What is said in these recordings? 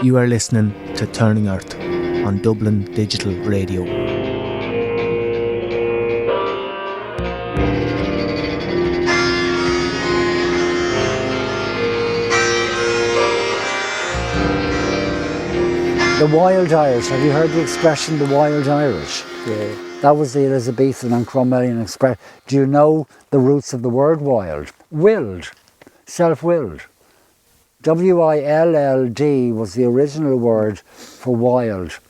You are listening to Turning Earth on Dublin Digital Radio. The wild Irish. Have you heard the expression, the wild Irish? Yeah. That was the Elizabethan and Cromwellian expression. Do you know the roots of the word wild? Willed. Self-willed. W-I-L-L-D was the original word for wild.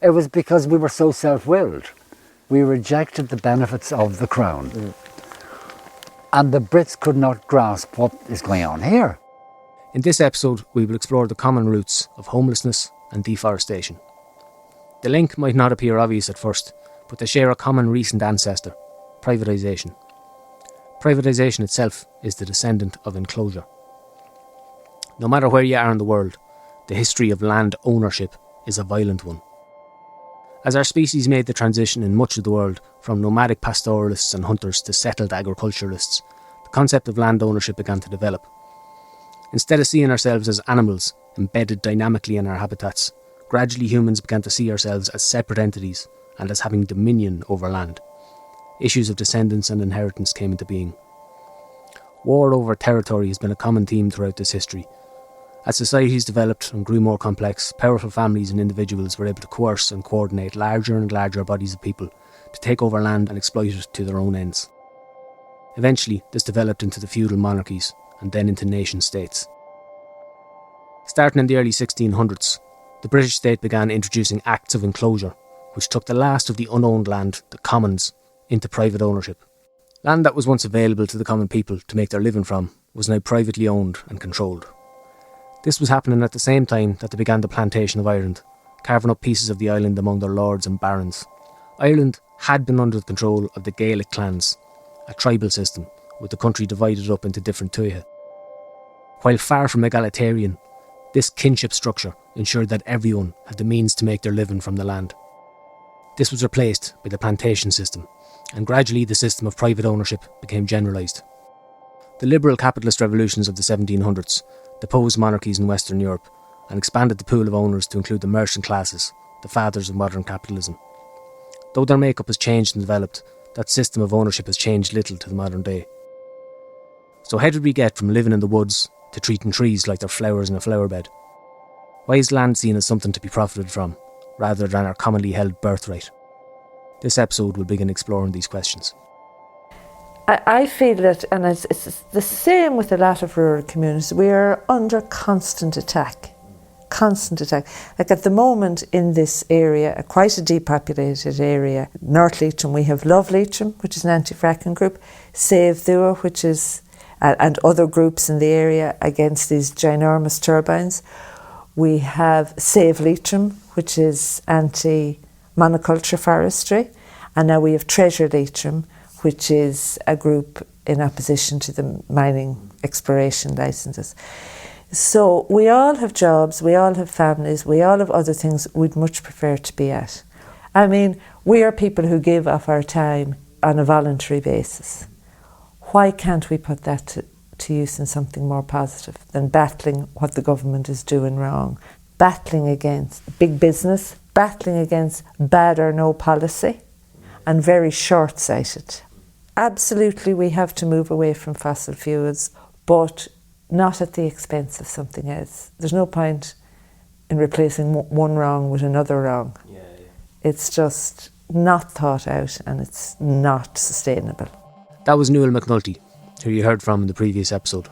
It was because we were so self-willed. We rejected the benefits of the crown. And the Brits could not grasp what is going on here. In this episode, we will explore the common roots of homelessness and deforestation. The link might not appear obvious at first, but they share a common recent ancestor: privatisation. Privatisation itself is the descendant of enclosure. No matter where you are in the world, the history of land ownership is a violent one. As our species made the transition in much of the world from nomadic pastoralists and hunters to settled agriculturalists, the concept of land ownership began to develop. Instead of seeing ourselves as animals embedded dynamically in our habitats, gradually humans began to see ourselves as separate entities and as having dominion over land. Issues of descendance and inheritance came into being. War over territory has been a common theme throughout this history. As societies developed and grew more complex, powerful families and individuals were able to coerce and coordinate larger and larger bodies of people to take over land and exploit it to their own ends. Eventually, this developed into the feudal monarchies and then into nation-states. Starting in the early 1600s, the British state began introducing acts of enclosure, which took the last of the unowned land, the commons, into private ownership. Land that was once available to the common people to make their living from was now privately owned and controlled. This was happening at the same time that they began the plantation of Ireland, carving up pieces of the island among their lords and barons. Ireland had been under the control of the Gaelic clans, a tribal system, with the country divided up into different tuatha. While far from egalitarian, this kinship structure ensured that everyone had the means to make their living from the land. This was replaced by the plantation system, and gradually the system of private ownership became generalised. The liberal capitalist revolutions of the 1700s deposed monarchies in Western Europe and expanded the pool of owners to include the merchant classes, the fathers of modern capitalism. Though their makeup has changed and developed, that system of ownership has changed little to the modern day. So how did we get from living in the woods to treating trees like they're flowers in a flower bed? Why is land seen as something to be profited from, rather than our commonly held birthright? This episode will begin exploring these questions. I feel that, and it's the same with a lot of rural communities, we are under constant attack. Constant attack. Like at the moment in this area, quite a depopulated area, North Leitrim, we have Love Leitrim, which is an anti-fracking group, Save Thua, which is, and other groups in the area against these ginormous turbines. We have Save Leitrim, which is anti-monoculture forestry, and now we have Treasure Leitrim, which is a group in opposition to the mining exploration licences. So we all have jobs, we all have families, we all have other things we'd much prefer to be at. I mean, we are people who give of our time on a voluntary basis. Why can't we put that to use in something more positive than battling what the government is doing wrong, battling against big business, battling against bad or no policy, and very short-sighted? Absolutely, we have to move away from fossil fuels, but not at the expense of something else. There's no point in replacing one wrong with another wrong. Yeah. It's just not thought out and it's not sustainable. That was Nuala McNulty, who you heard from in the previous episode,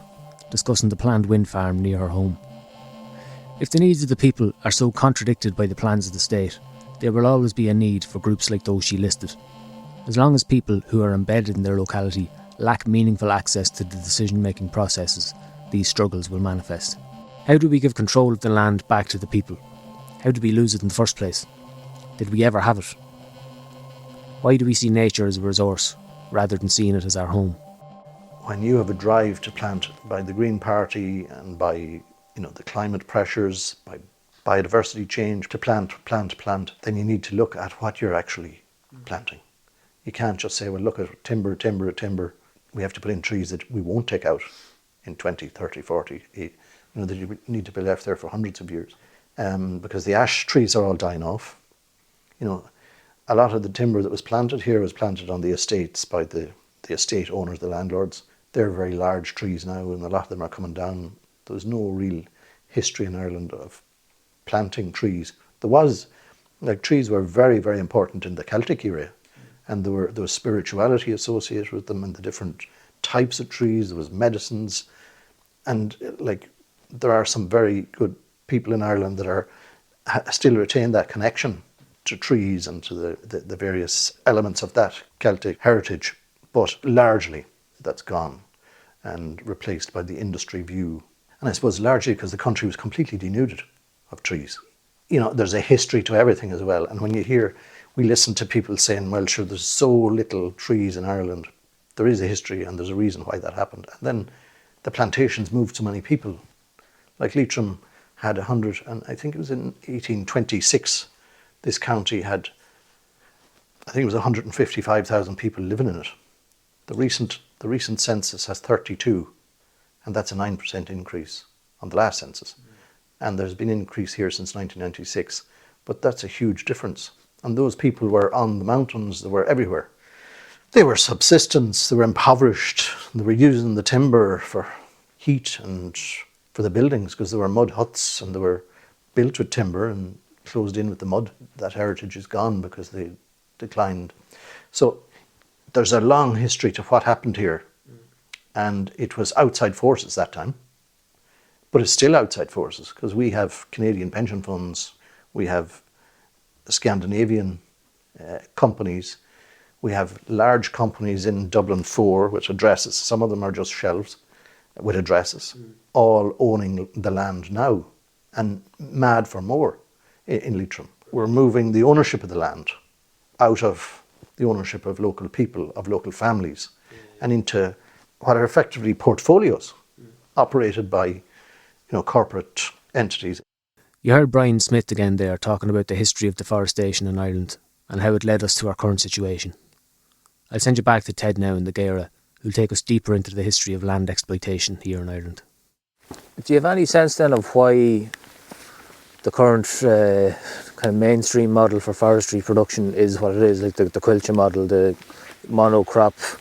discussing the planned wind farm near her home. If the needs of the people are so contradicted by the plans of the state, there will always be a need for groups like those she listed. As long as people who are embedded in their locality lack meaningful access to the decision-making processes, these struggles will manifest. How do we give control of the land back to the people? How did we lose it in the first place? Did we ever have it? Why do we see nature as a resource, rather than seeing it as our home? When you have a drive to plant by the Green Party and by the climate pressures, by biodiversity change, to plant, then you need to look at what you're actually planting. You can't just say, well, look at timber. We have to put in trees that we won't take out in 20, 30, 40. That you need to be left there for hundreds of years. because the ash trees are all dying off. You know, a lot of the timber that was planted here was planted on the estates by the estate owners, the landlords. They're very large trees now, and a lot of them are coming down. There was no real history in Ireland of planting trees. There was, like, trees were very, very important in the Celtic area, and there was spirituality associated with them, and the different types of trees. There was medicines, and like, there are some very good people in Ireland that still retain that connection to trees and to the various elements of that Celtic heritage, but largely that's gone and replaced by the industry view. And I suppose largely because the country was completely denuded of trees. You know, there's a history to everything as well. And when we listen to people saying, well, sure, there's so little trees in Ireland. There is a history and there's a reason why that happened. And then the plantations moved so many people. Like Leitrim had 100, and I think it was in 1826, this county had, I think it was 155,000 people living in it. The recent census has 32, and that's a 9% increase on the last census. And there's been an increase here since 1996, but that's a huge difference. And those people were on the mountains, they were everywhere. They were subsistence, they were impoverished, they were using the timber for heat and for the buildings, because there were mud huts and they were built with timber and closed in with the mud. That heritage is gone because they declined. So there's a long history to what happened here, and it was outside forces that time, but it's still outside forces because we have Canadian pension funds, we have Scandinavian companies, we have large companies in Dublin 4 with addresses. Some of them are just shelves with addresses, all owning the land now, and mad for more in Leitrim. We're moving the ownership of the land out of the ownership of local people, of local families, and into what are effectively portfolios operated by, corporate entities. You heard Brian Smyth again there talking about the history of deforestation in Ireland and how it led us to our current situation. I'll send you back to Ted now in the Gaira, who'll take us deeper into the history of land exploitation here in Ireland. Do you have any sense then of why the current kind of mainstream model for forestry production is what it is, like the quilcher model, the monocrop,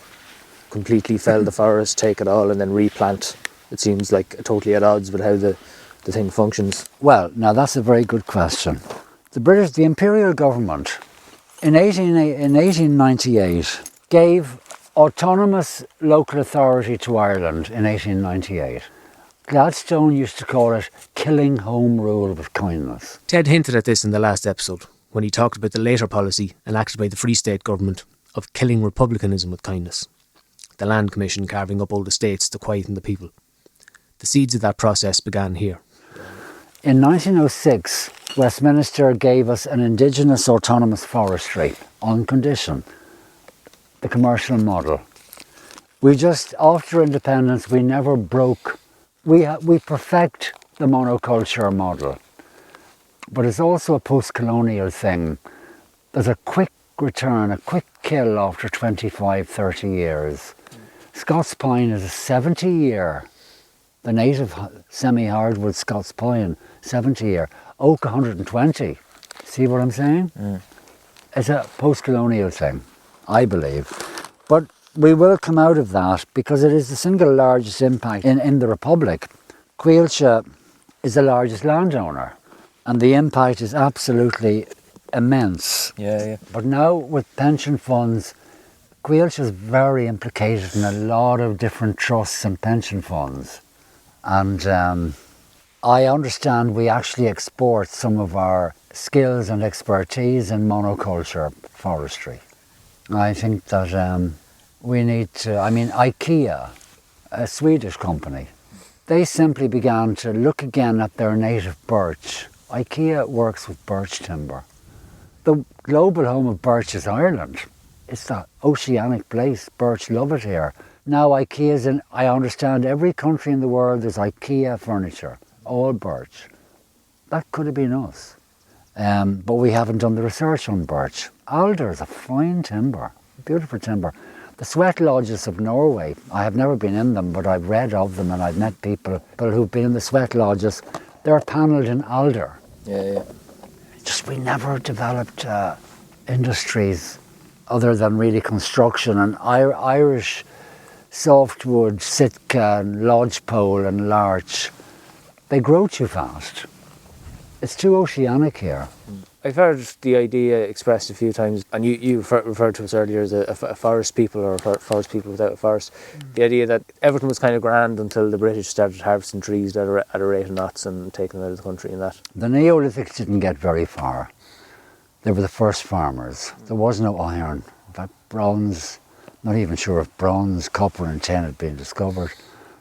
completely fell the forest, take it all and then replant? It seems like totally at odds with how the thing functions. Well, now that's a very good question. The Imperial government in 1898 gave autonomous local authority to Ireland in 1898. Gladstone used to call it killing home rule with kindness. Ted hinted at this in the last episode when he talked about the later policy enacted by the Free State government of killing republicanism with kindness. The Land Commission carving up old estates to quieten the people. The seeds of that process began here. In 1906, Westminster gave us an indigenous autonomous forestry on condition, the commercial model. We just, after independence, we never broke. We perfect the monoculture model, but it's also a post-colonial thing. There's a quick return, a quick kill after 25, 30 years. Scots pine is a 70-year. The native semi-hardwood Scots pine, 70-year. Oak, 120. See what I'm saying? It's a post-colonial thing, I believe. But we will come out of that because it is the single largest impact in the Republic. Coillte is the largest landowner and the impact is absolutely immense. Yeah. But now with pension funds, Coillte is very implicated in a lot of different trusts and pension funds. And I understand we actually export some of our skills and expertise in monoculture forestry. I think that we need to, IKEA, a Swedish company, they simply began to look again at their native birch. IKEA works with birch timber. The global home of birch is Ireland. It's the oceanic place. Birch love it here. Now IKEA's in, I understand, every country in the world there's IKEA furniture, all birch. That could have been us. But we haven't done the research on birch. Alder is a fine timber, beautiful timber. The sweat lodges of Norway, I have never been in them, but I've read of them and I've met people who've been in the sweat lodges. They're panelled in alder. Yeah. Just we never developed industries other than really construction, and Irish softwood, sitka and lodgepole and larch, they grow too fast. It's too oceanic here. I've heard the idea expressed a few times, and you referred to us earlier as a forest people, or forest people without a forest. The idea that everything was kind of grand until the British started harvesting trees at a rate of knots and taking them out of the country and that. The Neolithics didn't get very far. They were the first farmers. There was no iron. In fact, bronze, not even sure if bronze, copper and tin had been discovered.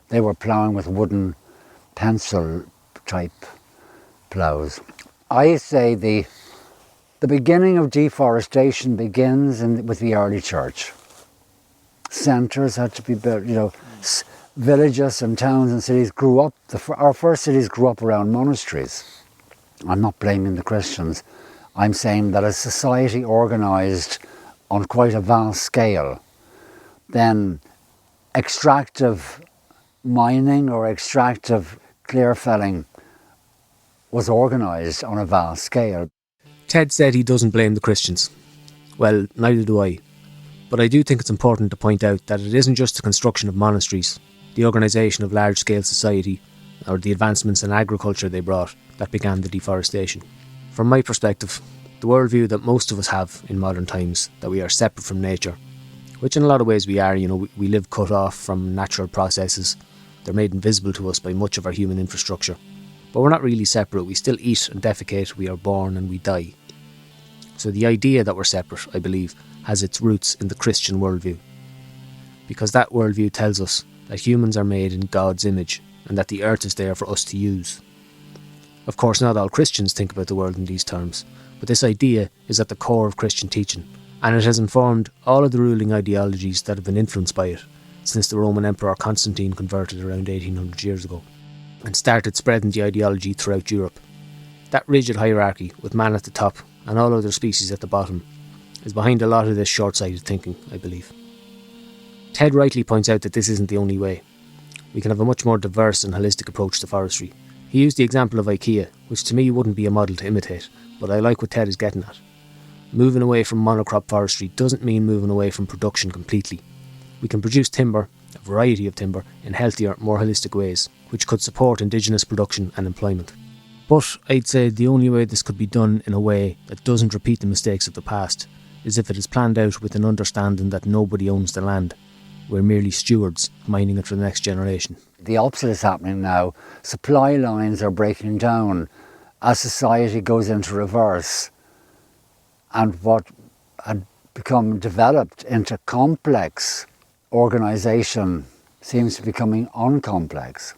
They were ploughing with wooden pencil type ploughs. I say the beginning of deforestation begins with the early church. Centres had to be built, villages and towns and cities grew up, our first cities grew up around monasteries. I'm not blaming the Christians. I'm saying that a society organised on quite a vast scale, then extractive mining or extractive clear felling was organised on a vast scale. Ted said he doesn't blame the Christians. Well, neither do I. But I do think it's important to point out that it isn't just the construction of monasteries, the organisation of large-scale society, or the advancements in agriculture they brought that began the deforestation. From my perspective, the worldview that most of us have in modern times, that we are separate from nature, which in a lot of ways we are, we live cut off from natural processes. They're made invisible to us by much of our human infrastructure. But we're not really separate. We still eat and defecate, we are born and we die. So the idea that we're separate, I believe, has its roots in the Christian worldview. Because that worldview tells us that humans are made in God's image and that the earth is there for us to use. Of course, not all Christians think about the world in these terms, but this idea is at the core of Christian teaching, and it has informed all of the ruling ideologies that have been influenced by it since the Roman Emperor Constantine converted around 1800 years ago and started spreading the ideology throughout Europe. That rigid hierarchy, with man at the top and all other species at the bottom, is behind a lot of this short-sighted thinking, I believe. Ted rightly points out that this isn't the only way. We can have a much more diverse and holistic approach to forestry. He used the example of IKEA, which to me wouldn't be a model to imitate, but I like what Ted is getting at. Moving away from monocrop forestry doesn't mean moving away from production completely. We can produce timber, a variety of timber, in healthier, more holistic ways, which could support indigenous production and employment. But I'd say the only way this could be done in a way that doesn't repeat the mistakes of the past is if it is planned out with an understanding that nobody owns the land. We're merely stewards, mining it for the next generation. The opposite is happening now. Supply lines are breaking down as society goes into reverse, and what had become developed into complex organisation seems to be becoming uncomplex.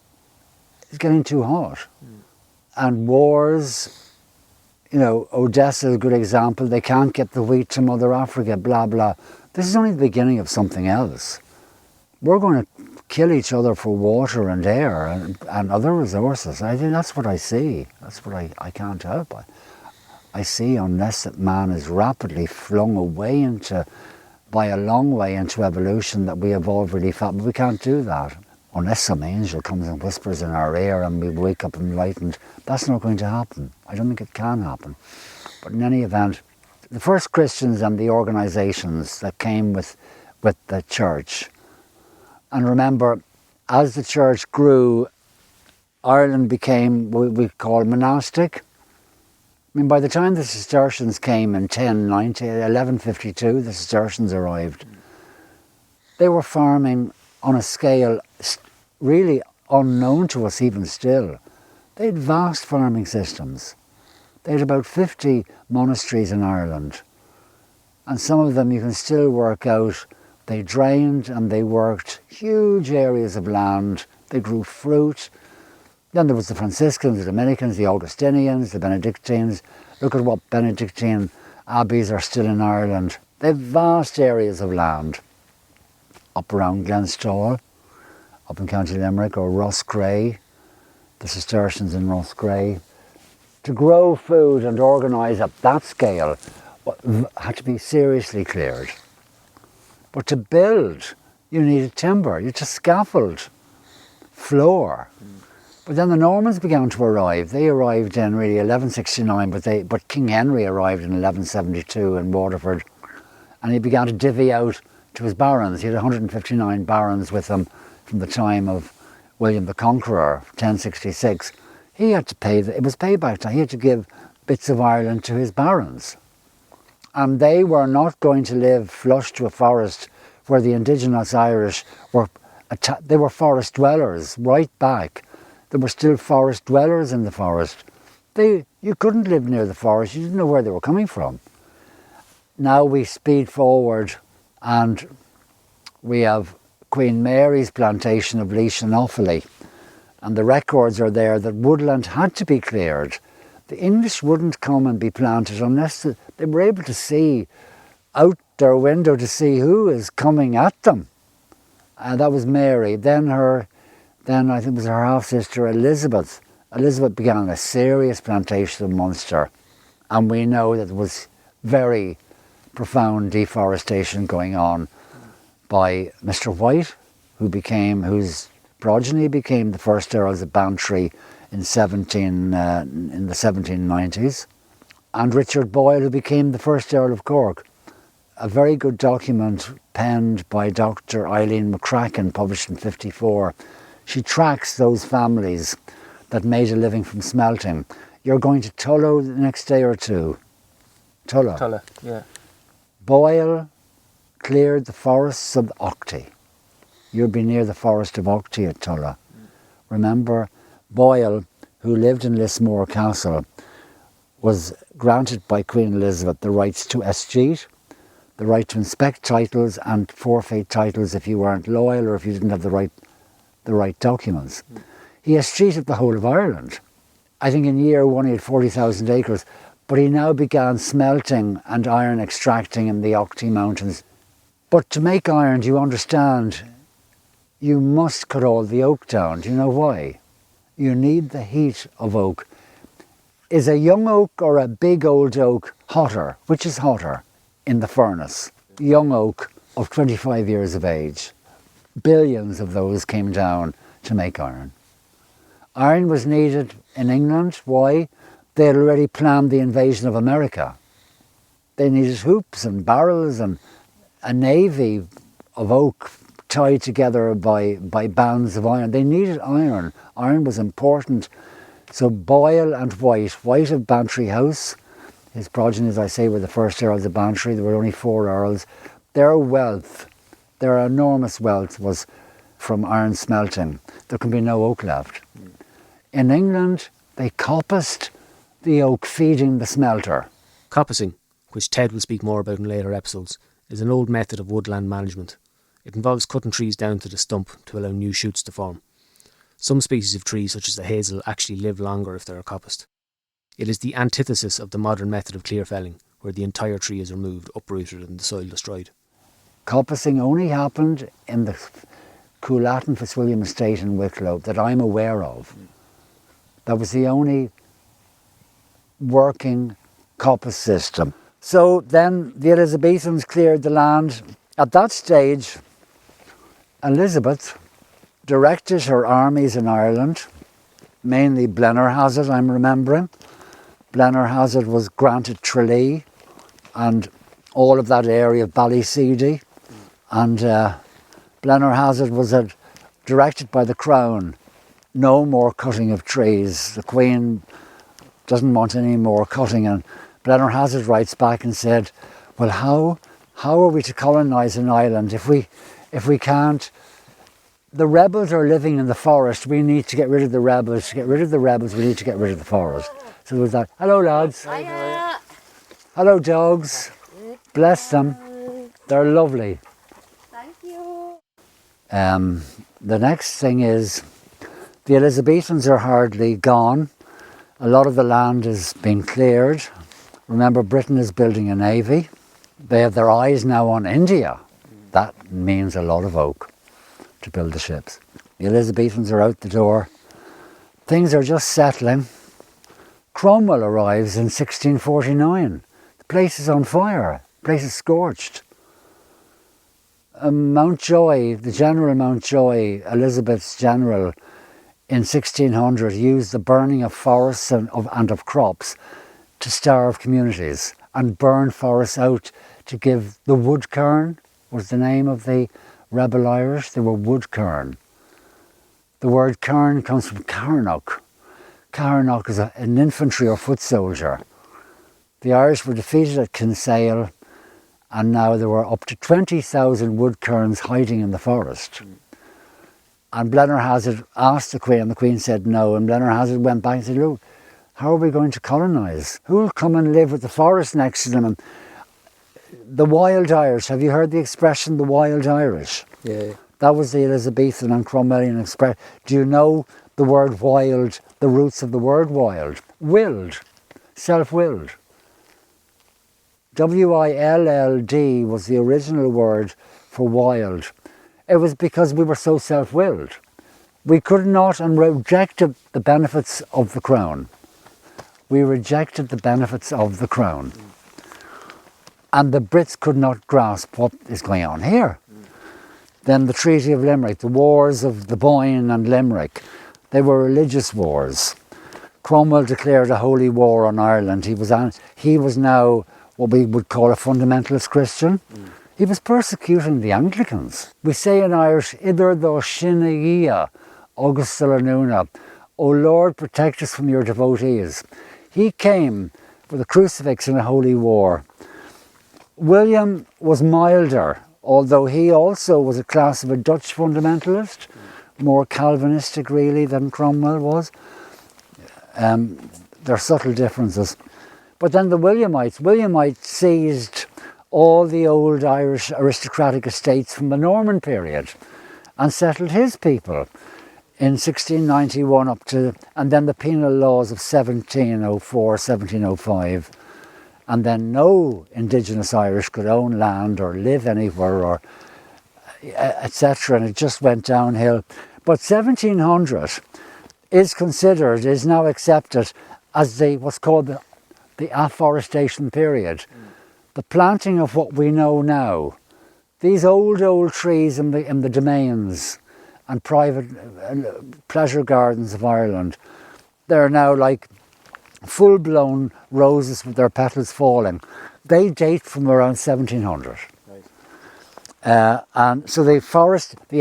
It's getting too hot. And wars, Odessa is a good example. They can't get the wheat to Mother Africa, blah, blah. This is only the beginning of something else. We're going to kill each other for water and air and other resources. I think that's what I see. That's what I can't help. I see, unless that man is rapidly flung away by a long way into evolution, that we evolve really fast. But we can't do that. Unless some angel comes and whispers in our ear and we wake up enlightened, that's not going to happen. I don't think it can happen. But in any event, the first Christians and the organisations that came with the church, and remember, as the church grew, Ireland became what we call monastic. I mean, by the time the Cistercians came in 1152, the Cistercians arrived. They were farming on a scale really unknown to us even still. They had vast farming systems. They had about 50 monasteries in Ireland. And some of them you can still work out. They drained and they worked huge areas of land. They grew fruit. Then there was the Franciscans, the Dominicans, the Augustinians, the Benedictines. Look at what Benedictine abbeys are still in Ireland. They have vast areas of land. Up around Glenstall, up in County Limerick, or Roscrea, the Cistercians in Roscrea. To grow food and organise at that scale had to be seriously cleared. But to build, you needed timber, you had to scaffold, floor. But then the Normans began to arrive. They arrived in really 1169, but King Henry arrived in 1172 in Waterford, and he began to divvy out to his barons. He had 159 barons with him from the time of William the Conqueror, 1066. He had to pay, it was payback time, he had to give bits of Ireland to his barons. And they were not going to live flush to a forest where the indigenous Irish were, they were forest dwellers right back. There were still forest dwellers in the forest. You couldn't live near the forest, you didn't know where they were coming from. Now we speed forward and we have Queen Mary's plantation of Laois and Offaly, and the records are there that woodland had to be cleared. The English wouldn't come and be planted unless they were able to see out their window to see who is coming at them. And that was Mary. Then I think it was her half-sister Elizabeth. Elizabeth began a serious plantation of Munster, and we know that there was very profound deforestation going on by Mr. White, whose progeny became the first Earls of Bantry in the 1790s, and Richard Boyle, who became the first Earl of Cork. A very good document penned by Dr. Eileen McCracken, published in 1954. She tracks those families that made a living from smelting. You're going to Tullow the next day or two. Tullow, yeah. Boyle cleared the forests of Ochty. You'll be near the forest of Ochty at Tullow. Remember, Boyle, who lived in Lismore Castle, was granted by Queen Elizabeth the rights to escheat, the right to inspect titles and forfeit titles if you weren't loyal or if you didn't have the right documents. He escheated the whole of Ireland. I think in year one he had 40,000 acres, but he now began smelting and iron extracting in the Ochty Mountains. But to make iron, do you understand, you must cut all the oak down. Do you know why? You need the heat of oak. Is a young oak or a big old oak hotter? Which is hotter in the furnace? Young oak of 25 years of age. Billions of those came down to make iron. Iron was needed in England. Why? They had already planned the invasion of America. They needed hoops and barrels and a navy of oak tied together by bands of iron. They needed iron. Iron was important. So Boyle and White of Bantry House, his progeny, as I say, were the first Earls of Bantry. There were only 4 Earls. Their wealth, their enormous wealth, was from iron smelting. There can be no oak left. In England, they coppiced the oak, feeding the smelter. Coppicing, which Ted will speak more about in later episodes, is an old method of woodland management. It involves cutting trees down to the stump to allow new shoots to form. Some species of trees, such as the hazel, actually live longer if they are coppiced. It is the antithesis of the modern method of clear felling, where the entire tree is removed, uprooted and the soil destroyed. Coppicing only happened in the Coolatin Fitzwilliam estate in Wicklow that I'm aware of. That was the only working coppice system. So then the Elizabethans cleared the land. At that stage, Elizabeth directed her armies in Ireland, mainly Blennerhassett, I'm remembering. Blennerhassett was granted Tralee and all of that area of Ballyseedy. And Blennerhassett was directed by the Crown. No more cutting of trees. The Queen doesn't want any more cutting. And Blennerhassett writes back and said, well, how are we to colonise an island if we can't? The rebels are living in the forest. We need to get rid of the rebels. To get rid of the rebels, we need to get rid of the forest. So there was that. Hello, lads. Hiya. Hello, dogs. Bless them. They're lovely. Thank you. The next thing is the Elizabethans are hardly gone. A lot of the land is being cleared. Remember, Britain is building a navy. They have their eyes now on India. That means a lot of oak to build the ships. The Elizabethans are out the door. Things are just settling. Cromwell arrives in 1649. The place is on fire. The place is scorched. Mountjoy, the General Mountjoy, Elizabeth's general in 1600 used the burning of forests and of crops to starve communities, and burned forests out to give the wood kern, was the name of the rebel Irish. They were wood kern. The word kern comes from Carnock. Carnock is an infantry or foot soldier. The Irish were defeated at Kinsale, and now there were up to 20,000 wood kerns hiding in the forest. And Blennerhassett asked the Queen, and the Queen said no, and Blennerhassett went back and said, look, how are we going to colonise? Who will come and live with the forest next to them? And the wild Irish, have you heard the expression, the wild Irish? Yeah. That was the Elizabethan and Cromwellian expression. Do you know the word wild, the roots of the word wild? Willed, self-willed. W-I-L-L-D was the original word for wild. It was because we were so self-willed. We could not and rejected the benefits of the crown. We rejected the benefits of the crown. And the Brits could not grasp what is going on here. Then the Treaty of Limerick, the wars of the Boyne and Limerick, they were religious wars. Cromwell declared a holy war on Ireland. He was now what we would call a fundamentalist Christian. He was persecuting the Anglicans. We say in Irish, Idir do Shinnagia, August Nuna, O Lord, protect us from your devotees. He came with a crucifix in a holy war. William was milder, although he also was a class of a Dutch fundamentalist, more Calvinistic really than Cromwell was. There are subtle differences. But then the Williamites seized all the old Irish aristocratic estates from the Norman period and settled his people in 1691 up to, and then the penal laws of 1704, 1705. And then no indigenous Irish could own land or live anywhere or etc. And it just went downhill. But 1700 is now accepted as what's called the afforestation period. The planting of what we know now. These old trees in the domains and private pleasure gardens of Ireland, they're now like full-blown roses with their petals falling. They date from around 1700. Right. And so the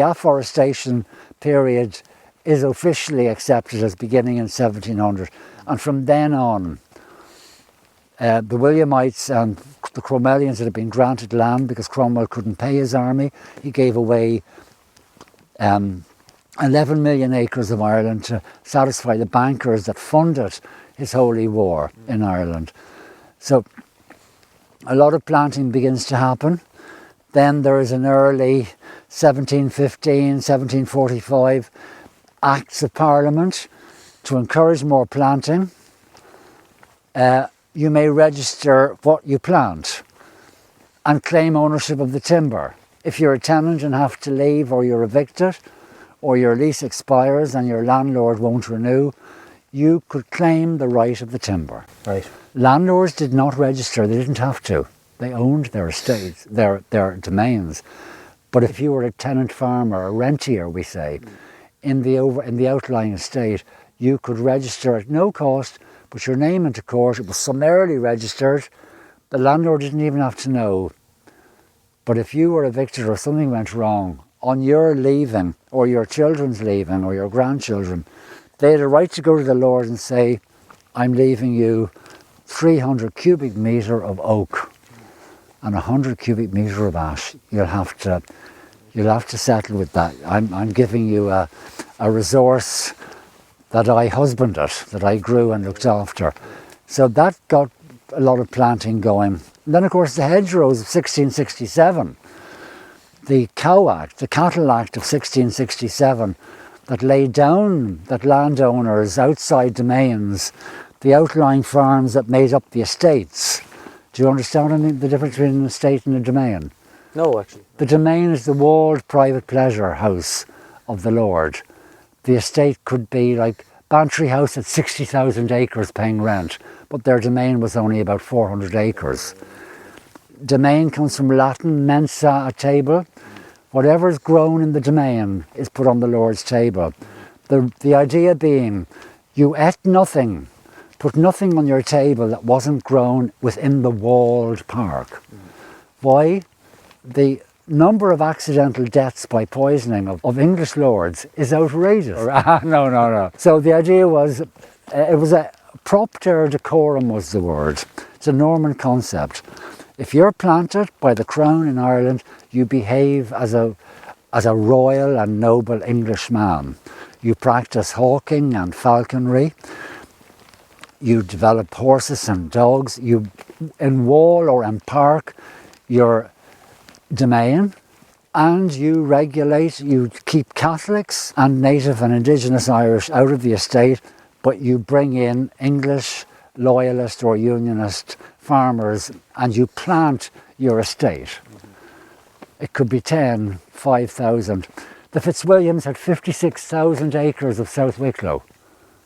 afforestation period is officially accepted as beginning in 1700. And from then on, the Williamites and the Cromwellians that had been granted land because Cromwell couldn't pay his army. He gave away 11 million acres of Ireland to satisfy the bankers that funded his holy war in Ireland. So a lot of planting begins to happen. Then there is an early 1715, 1745 Acts of Parliament to encourage more planting. You may register what you plant and claim ownership of the timber. If you're a tenant and have to leave, or you're evicted, or your lease expires and your landlord won't renew, you could claim the right of the timber. Right. Landlords did not register, they didn't have to. They owned their estates, their domains. But if you were a tenant farmer, a rentier, we say, in the outlying estate, you could register at no cost, put your name into court. It was summarily registered. The landlord didn't even have to know. But if you were evicted or something went wrong, on your leaving, or your children's leaving, or your grandchildren, they had a right to go to the Lord and say, I'm leaving you 300 cubic metre of oak and 100 cubic metre of ash. You'll have to settle with that. I'm giving you a resource that I husbanded, that I grew and looked after. So that got a lot of planting going. And then of course the hedgerows of 1667, the Cow Act, the Cattle Act of 1667, that laid down that landowners outside domains, the outlying farms that made up the estates. Do you understand the difference between an estate and a domain? No, actually. The domain is the walled private pleasure house of the Lord. The estate could be like Bantry House at 60,000 acres paying rent, but their domain was only about 400 acres. Domain comes from Latin, mensa, a table. Whatever is grown in the domain is put on the Lord's table. The idea being you ate nothing, put nothing on your table that wasn't grown within the walled park. Why? The number of accidental deaths by poisoning of English lords is outrageous. No. So the idea was, it was a propter decorum was the word. It's a Norman concept. If you're planted by the crown in Ireland, you behave as a royal and noble Englishman. You practice hawking and falconry. You develop horses and dogs. You, in wall or in park, your domain, and you regulate, you keep Catholics and native and indigenous Irish out of the estate, but you bring in English, loyalist or unionist farmers and you plant your estate. It could be 10, 5,000. The Fitzwilliams had 56,000 acres of South Wicklow.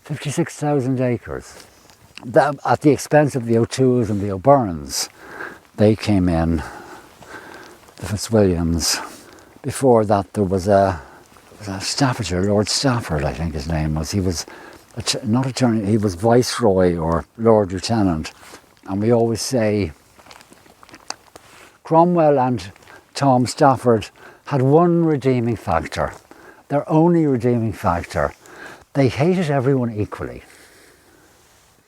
56,000 acres. That, at the expense of the O'Tooles and the O'Byrnes. They came in, the Fitzwilliams. Before that there was a Staffordshire, Lord Stafford I think his name was. He was not attorney, he was Viceroy or Lord Lieutenant. And we always say Cromwell and Tom Stafford had one redeeming factor, their only redeeming factor. They hated everyone equally.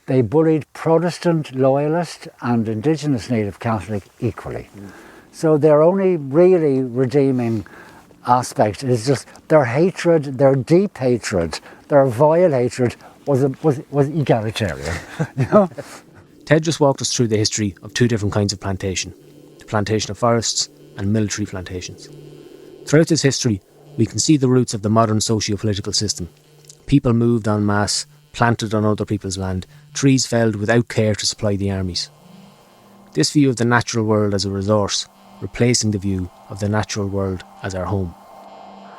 They bullied Protestant, Loyalist and Indigenous Native Catholic equally. So their only really redeeming aspect is just their hatred, their deep hatred, their vile hatred was egalitarian. You know? Ted just walked us through the history of two different kinds of plantation, the plantation of forests and military plantations. Throughout this history, we can see the roots of the modern socio-political system. People moved en masse, planted on other people's land, trees felled without care to supply the armies. This view of the natural world as a resource, replacing the view of the natural world as our home.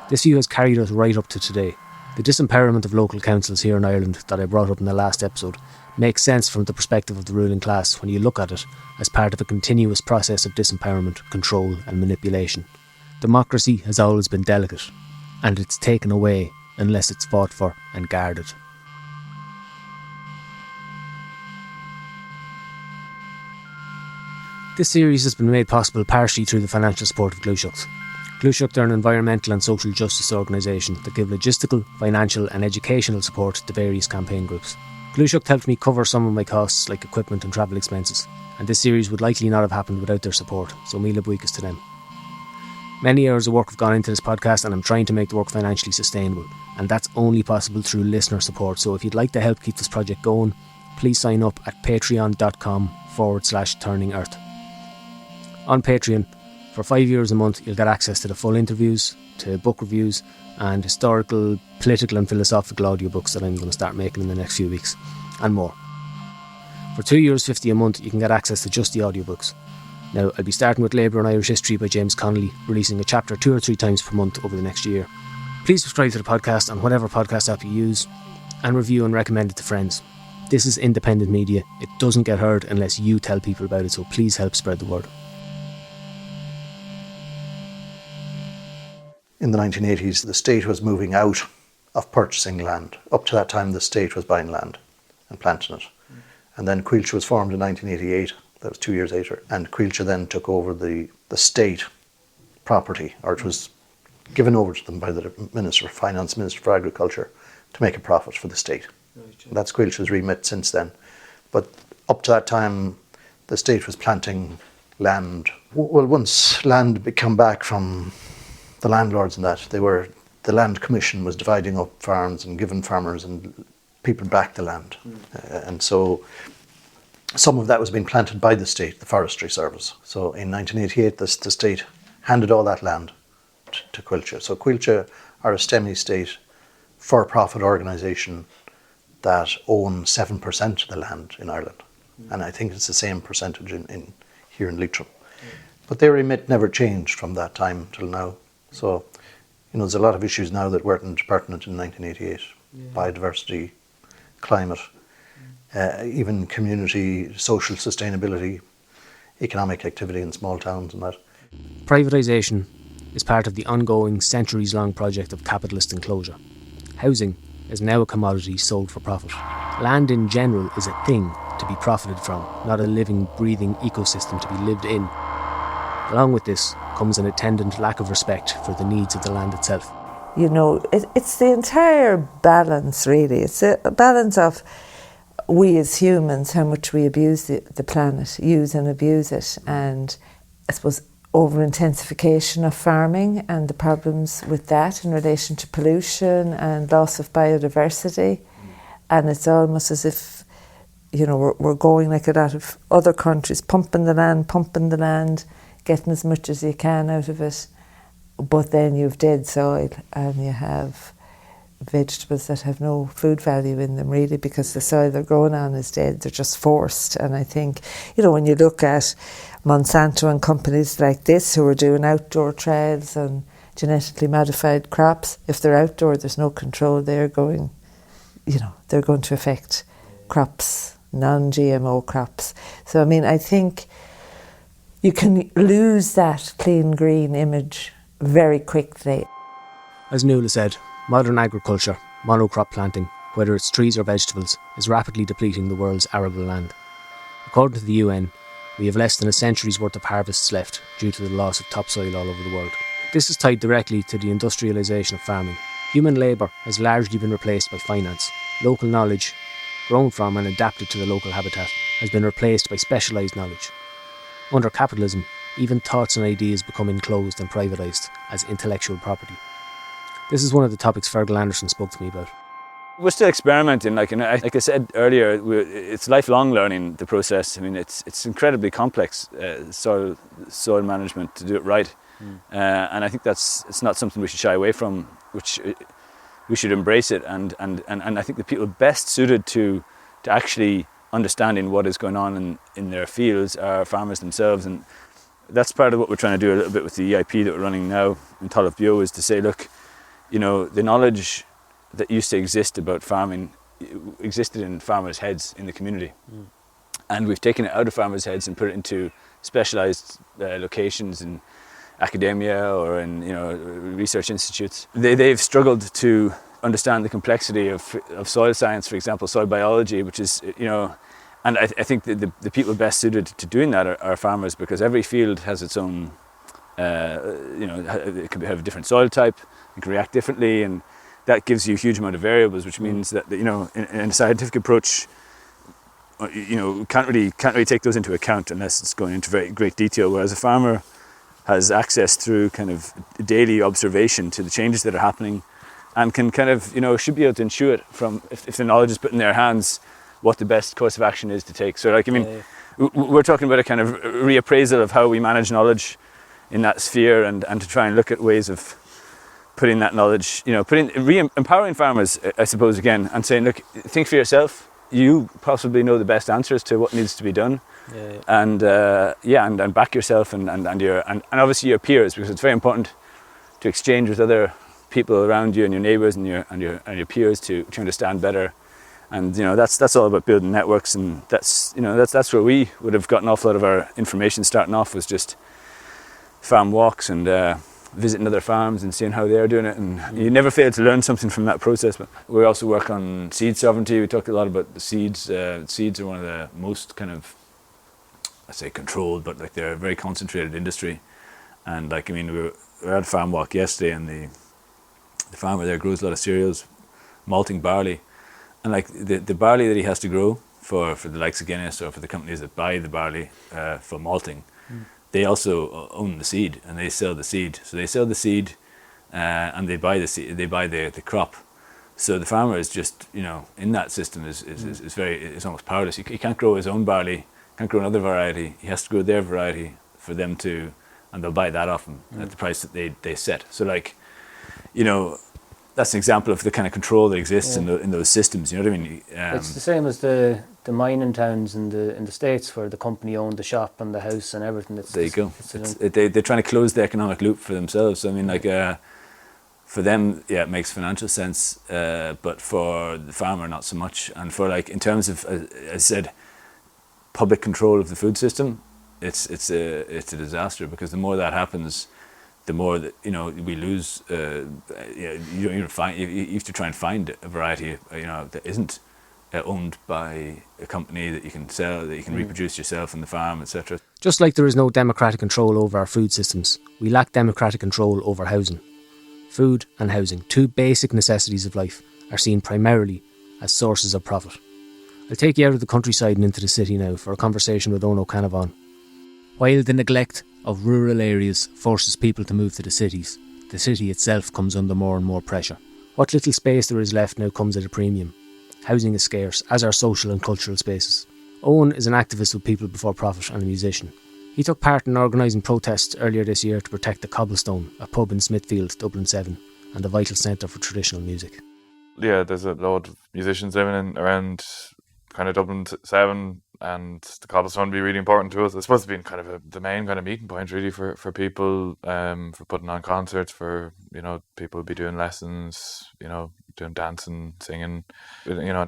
This view has carried us right up to today. The disempowerment of local councils here in Ireland that I brought up in the last episode makes sense from the perspective of the ruling class when you look at it as part of a continuous process of disempowerment, control and manipulation. Democracy has always been delicate, and it's taken away unless it's fought for and guarded. This series has been made possible partially through the financial support of Glúiseacht. Glúiseacht are an environmental and social justice organisation that give logistical, financial and educational support to various campaign groups. Glúiseacht helped me cover some of my costs like equipment and travel expenses, and this series would likely not have happened without their support, so míle buíochas to them. Many hours of work have gone into this podcast and I'm trying to make the work financially sustainable, and that's only possible through listener support, so if you'd like to help keep this project going, please sign up at patreon.com/turningearth. On Patreon, for €5 a month, you'll get access to the full interviews, to book reviews, and historical, political and philosophical audiobooks that I'm going to start making in the next few weeks, and more. For €2.50 a month, you can get access to just the audiobooks. Now, I'll be starting with Labour and Irish History by James Connolly, releasing a chapter 2 or 3 times per month over the next year. Please subscribe to the podcast on whatever podcast app you use, and review and recommend it to friends. This is independent media. It doesn't get heard unless you tell people about it, so please help spread the word. In the 1980s, the state was moving out of purchasing land. Up to that time, the state was buying land and planting it. And then Coillte was formed in 1988. That was 2 years later. And Coillte then took over the state property, or it was given over to them by the Minister for Finance, Minister for Agriculture, to make a profit for the state. That's Coilte's remit since then. But up to that time, the state was planting land. Well, once land became back from the landlords and that, the land commission was dividing up farms and giving farmers and people back the land. And so some of that was being planted by the state, the Forestry Service. So in 1988, the state handed all that land to Coillte. So Coillte are a semi-state, for-profit organisation that own 7% of the land in Ireland. And I think it's the same percentage in here in Leitrim. But their remit never changed from that time till now. So, there's a lot of issues now that weren't pertinent in 1988. Biodiversity, climate, even community, social sustainability, economic activity in small towns and that. Privatisation is part of the ongoing centuries-long project of capitalist enclosure. Housing is now a commodity sold for profit. Land in general is a thing to be profited from, not a living, breathing ecosystem to be lived in. Along with this comes an attendant lack of respect for the needs of the land itself. You know, it's the entire balance, really. It's a balance of we as humans, how much we abuse the planet, use and abuse it, and I suppose over-intensification of farming and the problems with that in relation to pollution and loss of biodiversity. And it's almost as if, you know, we're going like a lot of other countries, pumping the land, getting as much as you can out of it. But then you have dead soil and you have vegetables that have no food value in them, really, because the soil they're growing on is dead. They're just forced. And I think, you know, when you look at Monsanto and companies like this who are doing outdoor trials on genetically modified crops, if they're outdoor, there's no control. They're going to affect crops, non-GMO crops. So, I mean, I think you can lose that clean green image very quickly. As Nuala said, modern agriculture, monocrop planting, whether it's trees or vegetables, is rapidly depleting the world's arable land. According to the UN, we have less than a century's worth of harvests left due to the loss of topsoil all over the world. This is tied directly to the industrialisation of farming. Human labour has largely been replaced by finance. Local knowledge, grown from and adapted to the local habitat, has been replaced by specialised knowledge. Under capitalism, even thoughts and ideas become enclosed and privatised as intellectual property. This is one of the topics Fergal Anderson spoke to me about. We're still experimenting, like I said earlier, it's lifelong learning, the process. I mean, it's incredibly complex, soil management, to do it right. And I think it's not something we should shy away from, which we should embrace it. And I think the people best suited to actually understanding what is going on in their fields are farmers themselves. And that's part of what we're trying to do a little bit with the EIP that we're running now in Talamh Bio, is to say, look, you know, the knowledge that used to exist about farming existed in farmers' heads in the community. And we've taken it out of farmers' heads and put it into specialised locations in academia or in, you know, research institutes. They've struggled to understand the complexity of soil science, for example, soil biology, which is, you know, and I think that the people best suited to doing that are farmers, because every field has its own, you know, it could have a different soil type, it can react differently, and that gives you a huge amount of variables, which means that, you know, in a scientific approach, you know, can't really take those into account unless it's going into very great detail. Whereas a farmer has access through kind of daily observation to the changes that are happening, and can kind of, you know, should be able to intuit from, if the knowledge is put in their hands, what the best course of action is to take. So, like, I mean, we're talking about a kind of reappraisal of how we manage knowledge in that sphere, and to try and look at ways of putting that knowledge, you know, empowering farmers, I suppose, again, and saying, look, think for yourself. You possibly know the best answers to what needs to be done, and back yourself and obviously your peers, because it's very important to exchange with other people around you and your neighbours and your peers to understand better. And, you know, that's all about building networks, and that's where we would have gotten an awful lot of our information starting off, was just farm walks and visiting other farms and seeing how they're doing it, and you never fail to learn something from that process. But we also work on seed sovereignty. We talk a lot about the seeds. Seeds are one of the most kind of, I say controlled, but like they're a very concentrated industry. And like, I mean, we were at a farm walk yesterday, and the farmer there grows a lot of cereals, malting barley, and like the barley that he has to grow for the likes of Guinness or for the companies that buy the barley for malting, they also own the seed, and they sell the seed. So they sell the seed, and they buy the seed. They buy the crop. So the farmer is just, you know, in that system is almost powerless. He can't grow his own barley, can't grow another variety. He has to grow their variety for them to, and they'll buy that off him at the price that they set. So, like, you know, that's an example of the kind of control that exists in those systems. You know what I mean? It's the same as the mining towns in the States, where the company owned the shop and the house and everything. There you go. They're trying to close the economic loop for themselves. I mean, like, for them, yeah, it makes financial sense, but for the farmer, not so much. And for, like, in terms of, as I said, public control of the food system, it's a disaster, because the more that happens, the more that we lose. You have to try and find a variety, that isn't owned by a company that you can sell, that you can reproduce yourself on the farm, etc. Just like there is no democratic control over our food systems, we lack democratic control over housing. Food and housing, two basic necessities of life, are seen primarily as sources of profit. I'll take you out of the countryside and into the city now for a conversation with Eoghan O'Canavan. While the neglect of rural areas forces people to move to the cities, the city itself comes under more and more pressure. What little space there is left now comes at a premium. Housing is scarce, as are social and cultural spaces. Eoghan is an activist with People Before Profit and a musician. He took part in organising protests earlier this year to protect the Cobblestone, a pub in Smithfield, Dublin 7, and a vital centre for traditional music. Yeah, there's a load of musicians living around kind of Dublin 7, and the Cobblestone would be really important to us. It's supposed to be kind of the main kind of meeting point really for people, for putting on concerts, for people be doing lessons, doing dancing, singing.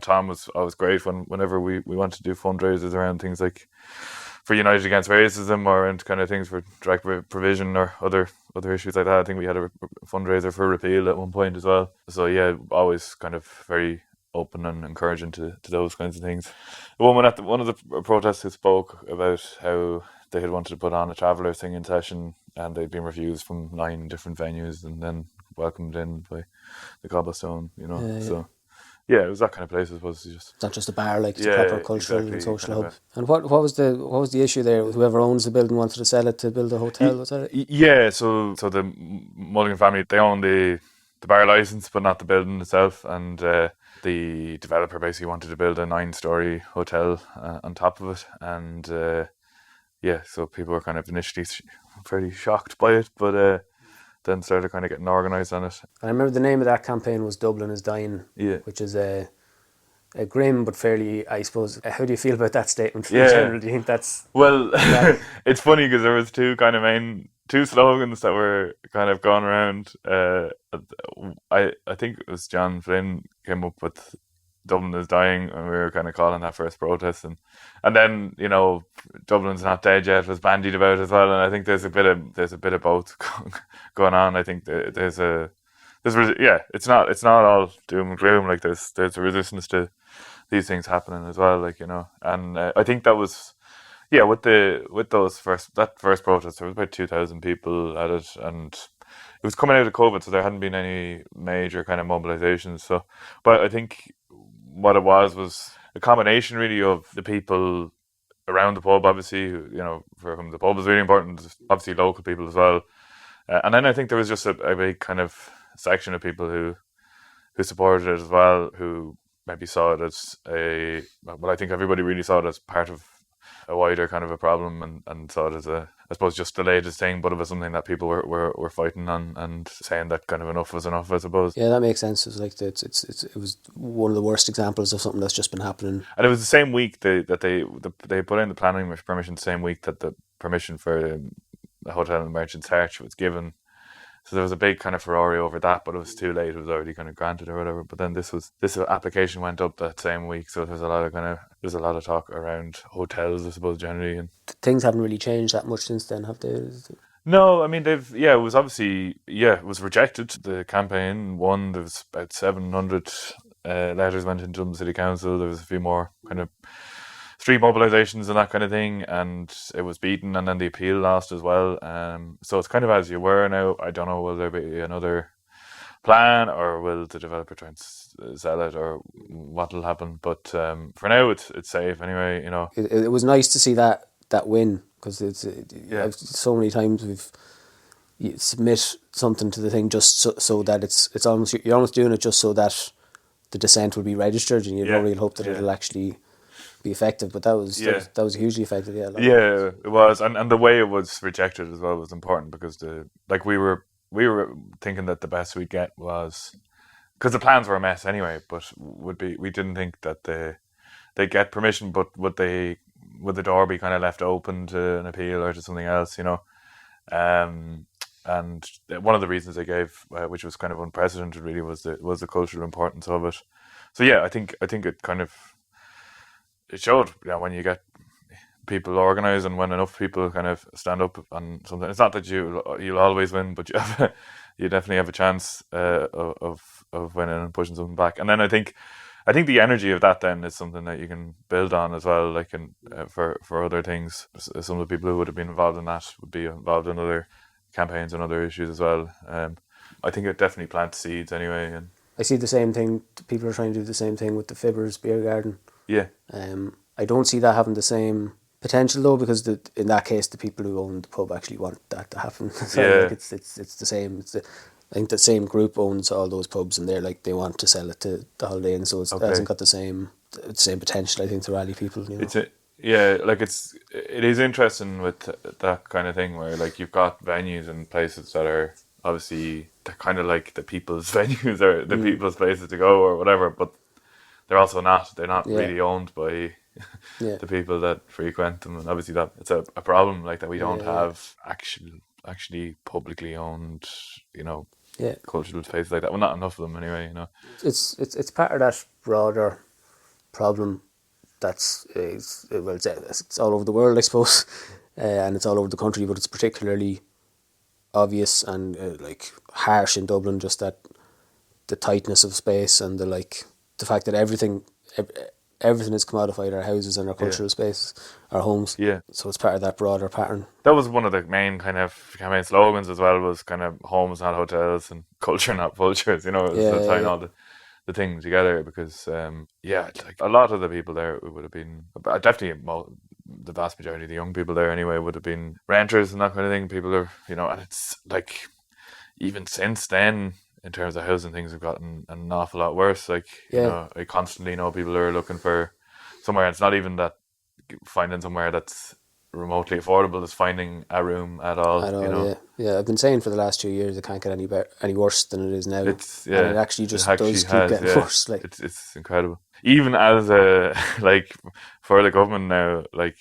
Tom was always great whenever we wanted to do fundraisers around things like for United Against Racism or into kind of things for direct provision or other issues like that. I think we had a fundraiser for repeal at one point as well. So yeah, always kind of very open and encouraging to those kinds of things. A woman at one of the protests who spoke about how they had wanted to put on a traveller singing session and they'd been refused from 9 different venues and then welcomed in by the Cobblestone, So yeah, it was that kind of place, I suppose. It's not just a bar, it's a proper cultural and social hub. And what was the issue there? Whoever owns the building wanted to sell it to build a hotel, was that it? Yeah, so the Mulligan family, they own the bar licence but not the building itself, and the developer basically wanted to build a 9-storey hotel on top of it, and so people were kind of initially fairly shocked by it, but then started kind of getting organised on it. I remember the name of that campaign was Dublin is Dying, which is a grim but fairly, I suppose. How do you feel about that statement in general? Do you think that's... Well, it's funny because there was two slogans that were kind of going around. I think it was John Flynn came up with Dublin is Dying, and we were kind of calling that first protest, and then Dublin's Not Dead Yet was bandied about as well, and I think there's a bit of both going on. I think it's not all doom and gloom. Like there's a resistance to these things happening as well. And I think that was with that first protest, there was about 2,000 people at it, and it was coming out of COVID, so there hadn't been any major kind of mobilisations. So, but I think what it was a combination really of the people around the pub, obviously, for whom the pub was really important, obviously local people as well. And then I think there was just a big kind of section of people who supported it as well, who maybe saw it as I think everybody really saw it as part of a wider kind of a problem, and saw it as I suppose just the latest thing, but it was something that people were fighting on and saying that kind of enough was enough, I suppose. Yeah, that makes sense. It was like it was one of the worst examples of something that's just been happening. And it was the same week that they put in the planning permission, the same week that the permission for the hotel in Merchant's Arch was given. So there was a big kind of furore over that, but it was too late. It was already kind of granted or whatever. But then this application went up that same week, so there's a lot of talk around hotels, I suppose, generally. And things haven't really changed that much since then, have they? No, I mean it was obviously it was rejected. The campaign won. There was about 700 letters went into Dublin City Council. There was a few more kind of street mobilisations and that kind of thing, and it was beaten, and then the appeal lost as well. So it's kind of as you were now. I don't know, will there be another plan, or will the developer try and sell it, or what will happen? But for now, it's safe anyway. It was nice to see that win, because so many times you submit something to the thing just so that it's almost, you're almost doing it just so that the dissent will be registered, and you don't really hope that it'll actually be effective, but that was hugely effective. It was, and the way it was rejected as well was important, because we were thinking that the best we'd get was, because the plans were a mess anyway, but we didn't think that they'd get permission, but would the door be kind of left open to an appeal or to something else, and one of the reasons they gave, which was kind of unprecedented really, was the cultural importance of it. So I think it kind of, it showed, when you get people organise and when enough people kind of stand up on something, it's not that you'll always win, but you definitely have a chance of winning and pushing something back. And then I think the energy of that then is something that you can build on as well, like for other things. Some of the people who would have been involved in that would be involved in other campaigns and other issues as well. I think it definitely plants seeds anyway. And I see the same thing. People are trying to do the same thing with the Fibbers beer garden. yeah, I don't see that having the same potential though, because in that case the people who own the pub actually want that to happen. So Yeah. like it's the same. I think the same group owns all those pubs, and they're like they want to sell it to the Holiday Inn, so it hasn't got the same potential, I think, to rally people. You know? It is interesting with that kind of thing where like you've got venues and places that are obviously they're kind of like the people's venues or the people's places to go or whatever, but they're also not. They're not really owned by the people that frequent them, and obviously that it's a problem like that we don't have actually publicly owned, you know, cultural spaces like that. Well, not enough of them anyway, you know. It's part of that broader problem that's it's all over the world, I suppose, and it's all over the country, but it's particularly obvious and like harsh in Dublin, just that the tightness of space and the fact that everything is commodified, our houses and our cultural spaces, our homes. Yeah. So it's part of that broader pattern. That was one of the main kind of campaign slogans as well, was kind of homes not hotels and culture not vultures, you know, tying all the things together, because like a lot of the people there would have been, definitely the vast majority of the young people there anyway would have been renters and that kind of thing. People are, you know, and it's like even since then in terms of housing, things have gotten an awful lot worse. Like, you know, I constantly know people are looking for somewhere. It's not even that finding somewhere that's remotely affordable is finding a room at all. You know? Yeah. I've been saying for the last 2 years it can't get any worse than it is now. And it actually just does keep getting worse. Like it's incredible. Even as for the government now, like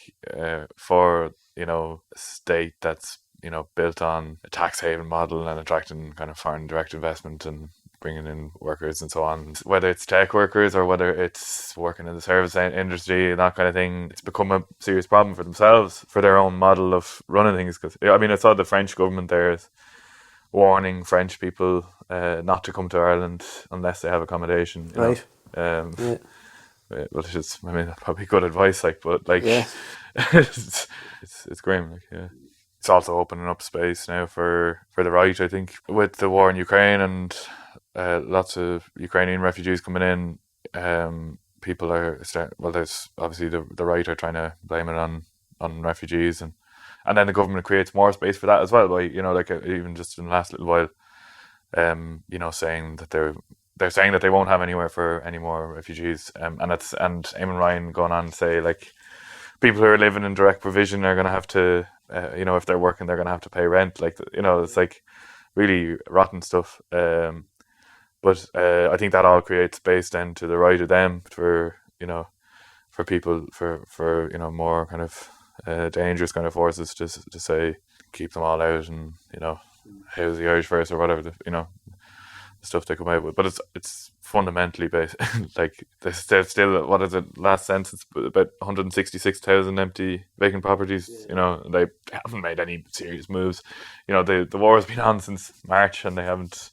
for, you know, a state that's, you know, built on a tax haven model and attracting kind of foreign direct investment and bringing in workers and so on, whether it's tech workers or whether it's working in the service industry and that kind of thing, it's become a serious problem for themselves, for their own model of running things. Because I mean, I saw the French government there is warning French people not to come to Ireland unless they have accommodation. You know? Which is, I mean, that's probably good advice, like, but like, it's grim, like, yeah. It's also opening up space now for the right, I think, with the war in Ukraine and lots of Ukrainian refugees coming in. People are there's obviously the right are trying to blame it on refugees, and then the government creates more space for that as well by, you know, like even just in the last little while, you know, saying that they're saying that they won't have anywhere for any more refugees, and Eamon Ryan going on to say, like, people who are living in direct provision are going to have to, you know, if they're working, they're going to have to pay rent. Like, you know, it's like really rotten stuff. But I think that all creates space then to the right of them for, you know, for people, for you know, more kind of dangerous kind of forces to say, keep them all out and, you know, house the Irish first or whatever, you know, the stuff they come out with. But it's fundamentally based, like, there's still, what is it, last census, about 166,000 empty vacant properties. You know, they haven't made any serious moves. You know, the war has been on since March and they haven't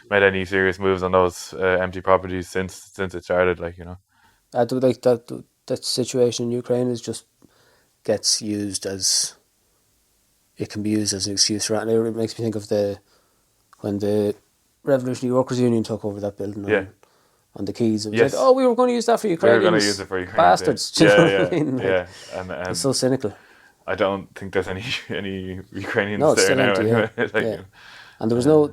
made any serious moves on those empty properties since it started, like, you know. I do like that situation in Ukraine is just gets used as, it can be used as an excuse for that. And it makes me think of when the Revolutionary Workers Union took over that building on the quays. It was like, oh, we were going to use that for Ukrainians. We were going to use it for Ukrainians. Bastards. Do you know what I mean? Yeah. It's so cynical. I don't think there's any Ukrainians no, it's there now. Empty, Anyway. Yeah. And there was no.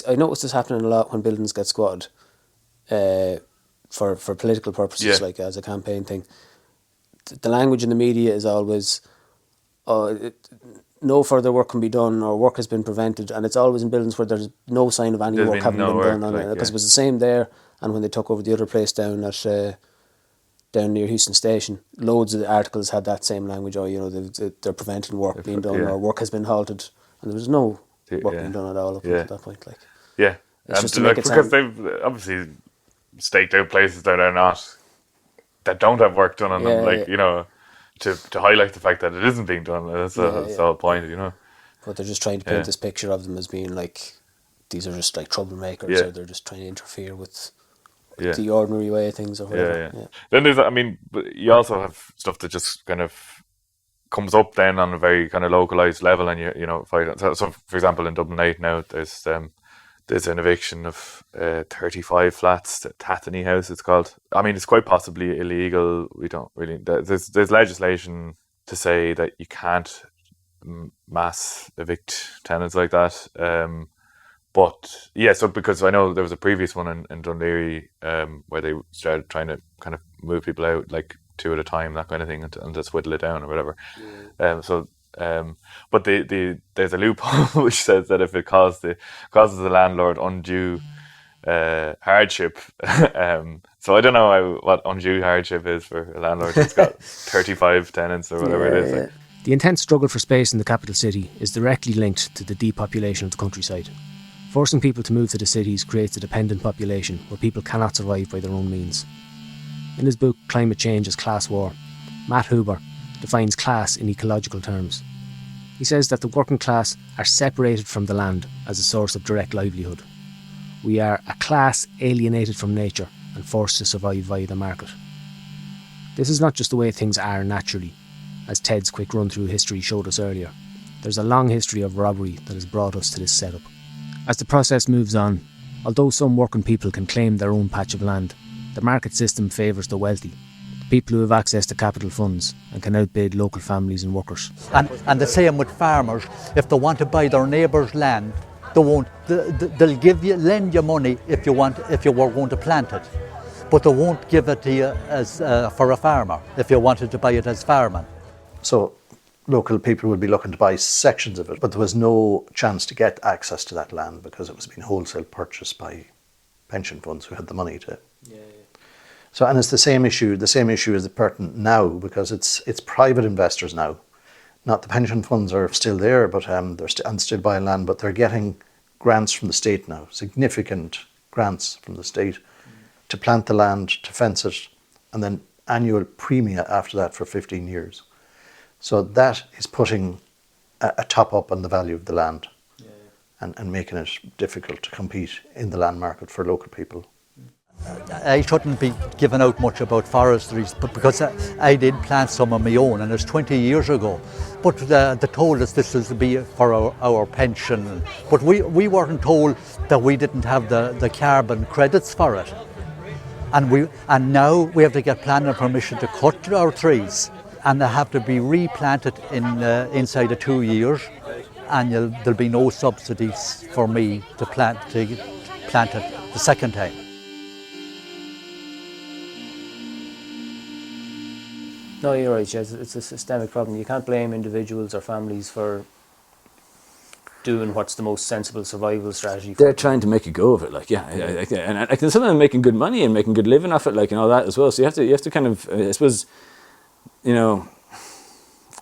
I noticed this happening a lot when buildings get squatted, for political purposes, like as a campaign thing. The language in the media is always, no further work can be done, or work has been prevented, and it's always in buildings where there's no sign of any work having been done on it. Because it was the same there, and when they took over the other place down near Houston Station, loads of the articles had that same language. Oh, you know, they're preventing work being done, or work has been halted, and there was no work being done at all up until that point. Like, it's just to make it because sound, they've obviously staked out places that don't have work done on them. Like, you know, to highlight the fact that it isn't being done. That's the whole point, you know. But they're just trying to paint this picture of them as being like, these are just like troublemakers, or they're just trying to interfere with the ordinary way of things or whatever. Yeah. Then there's, I mean, but you also have stuff that just kind of comes up then on a very kind of localised level, and you know, so for example in Dublin 8 now there's an eviction of 35 flats, Tathany House it's called. I mean, it's quite possibly illegal. We don't really, there's legislation to say that you can't mass evict tenants like that. But yeah, so because I know there was a previous one in Dundee where they started trying to kind of move people out like 2 at a time, that kind of thing, and just whittle it down or whatever. But there's a loophole which says that if it causes the landlord undue hardship, so I don't know what undue hardship is for a landlord who's got 35 tenants or whatever it is. The intense struggle for space in the capital city is directly linked to the depopulation of the countryside. Forcing people to move to the cities creates a dependent population where people cannot survive by their own means. In his book Climate Change as Class War, Matt Huber defines class in ecological terms. He says that the working class are separated from the land as a source of direct livelihood. We are a class alienated from nature and forced to survive via the market. This is not just the way things are naturally, as Ted's quick run through history showed us earlier. There's a long history of robbery that has brought us to this setup. As the process moves on, although some working people can claim their own patch of land, the market system favours the wealthy, the people who have access to capital funds and can outbid local families and workers. And the same with farmers. If they want to buy their neighbour's land, they won't. They'll lend you money if you were going to plant it, but they won't give it to you as for a farmer if you wanted to buy it as farming. So local people would be looking to buy sections of it, but there was no chance to get access to that land because it was being wholesale purchased by pension funds who had the money to. So, and it's the same issue is pertinent now because it's private investors now. Not the pension funds are still there, but they're still buying land, but they're getting grants from the state now, significant grants from the state to plant the land, to fence it, and then annual premia after that for 15 years. So that is putting a top up on the value of the land and making it difficult to compete in the land market for local people. I shouldn't be giving out much about forestries, but because I did plant some of my own, and it's 20 years ago. But they told us this was to be for our pension. But we weren't told that we didn't have the carbon credits for it. And now we have to get planning permission to cut our trees, and they have to be replanted inside of 2 years, and there'll be no subsidies for me to plant it the second time. No, you're right, Jez. It's a systemic problem. You can't blame individuals or families for doing what's the most sensible survival strategy. They're trying to make a go of it, like, and some of them making good money and making good living off it, like, and all that as well. So you have to kind of, I suppose, you know,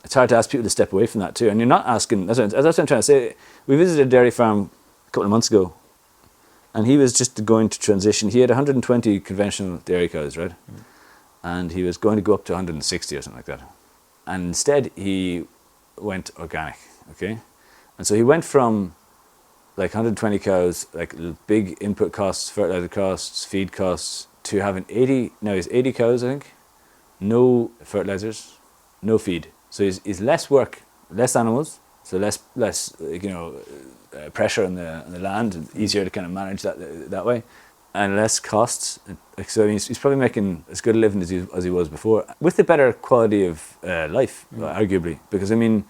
it's hard to ask people to step away from that too. And you're not asking. That's what I'm trying to say. We visited a dairy farm a couple of months ago, and he was just going to transition. He had 120 conventional dairy cows, right? And he was going to go up to 160 or something like that. And instead he went organic, okay? And so he went from like 120 cows, like big input costs, fertilizer costs, feed costs, to having 80, now he's 80 cows, I think, no fertilizers, no feed. So he's less work, less animals, so less pressure on the land, easier to kind of manage that way. And less costs. So he's probably making as good a living as he was before, with a better quality of life, arguably. Because I mean,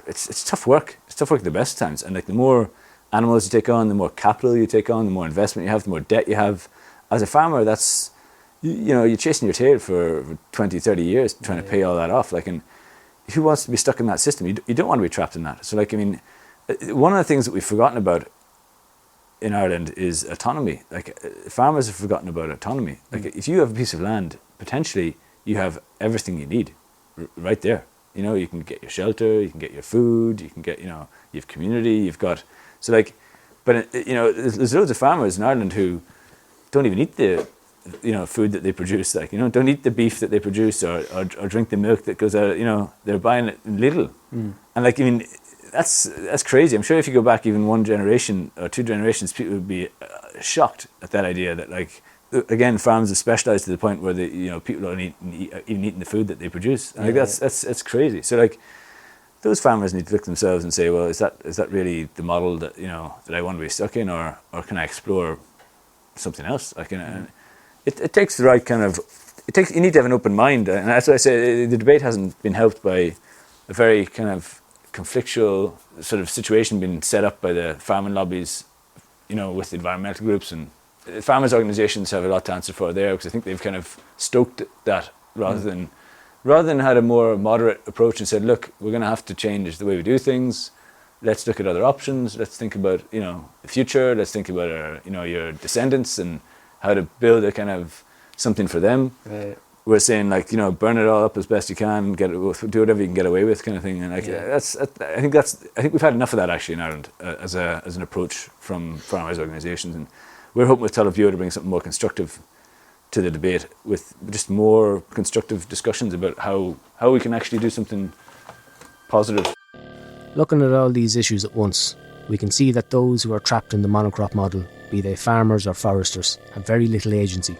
it's tough work. It's tough work at the best times. And like the more animals you take on, the more capital you take on, the more investment you have, the more debt you have. As a farmer, that's you're chasing your tail for 20, 30 years trying to pay all that off. Like, and who wants to be stuck in that system? You don't want to be trapped in that. So like, I mean, one of the things that we've forgotten about in Ireland is autonomy. Like, farmers have forgotten about autonomy. Like, if you have a piece of land, potentially you have everything you need right there. You know, you can get your shelter, you can get your food, you can get, you have community, you've got, so like, but there's loads of farmers in Ireland who don't even eat the food that they produce. Like, don't eat the beef that they produce or drink the milk that goes out. They're buying it in Lidl. And like, I mean, that's crazy. I'm sure if you go back even one generation or two generations, people would be shocked at that idea that, like, again, farms have specialised to the point where people don't even eating the food that they produce. And that's crazy. So like, those farmers need to look at themselves and say, well, is that really the model that that I want to be stuck in, or can I explore something else? Like, it takes the right kind of. You need to have an open mind, and that's why I say the debate hasn't been helped by a very kind of conflictual sort of situation being set up by the farming lobbies, with the environmental groups, and farmers' organisations have a lot to answer for there, because I think they've kind of stoked that rather than had a more moderate approach and said, look, we're going to have to change the way we do things. Let's look at other options. Let's think about the future. Let's think about your descendants and how to build a kind of something for them. Right. We're saying, like, burn it all up as best you can, do whatever you can get away with, kind of thing. And like, I think we've had enough of that actually in Ireland as an approach from farmers' organisations, and we're hoping with Talavio to bring something more constructive to the debate, with just more constructive discussions about how we can actually do something positive. Looking at all these issues at once, we can see that those who are trapped in the monocrop model, be they farmers or foresters, have very little agency.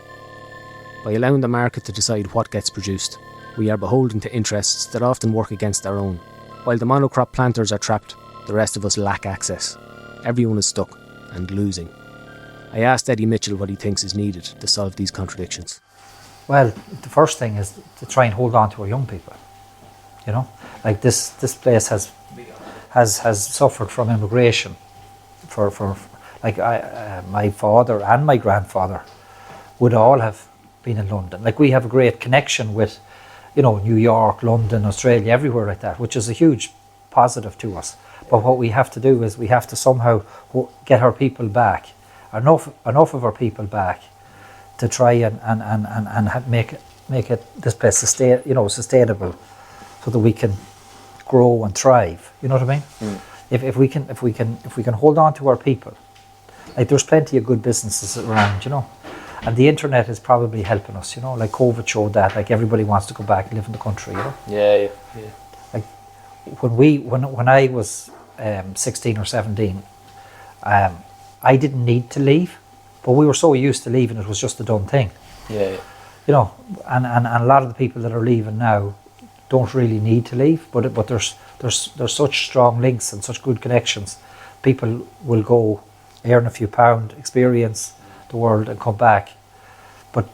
By allowing the market to decide what gets produced, we are beholden to interests that often work against our own. While the monocrop planters are trapped, the rest of us lack access. Everyone is stuck and losing. I asked Eddie Mitchell what he thinks is needed to solve these contradictions. Well, the first thing is to try and hold on to our young people. Like this place has suffered from immigration. For like my father and my grandfather would all have been in London. Like, we have a great connection with, New York, London, Australia, everywhere like that, which is a huge positive to us. But what we have to do is we have to somehow get our people back, enough of our people back, to try and make it this place sustainable, so that we can grow and thrive. You know what I mean? If we can hold on to our people, like, there's plenty of good businesses around, and the internet is probably helping us. Like COVID showed that, like, everybody wants to go back and live in the country. Yeah. Like, when I was 16 or 17, I didn't need to leave, but we were so used to leaving, it was just a done thing. Yeah. And a lot of the people that are leaving now don't really need to leave, but there's such strong links and such good connections. People will go earn a few pound, experience the world, and come back. But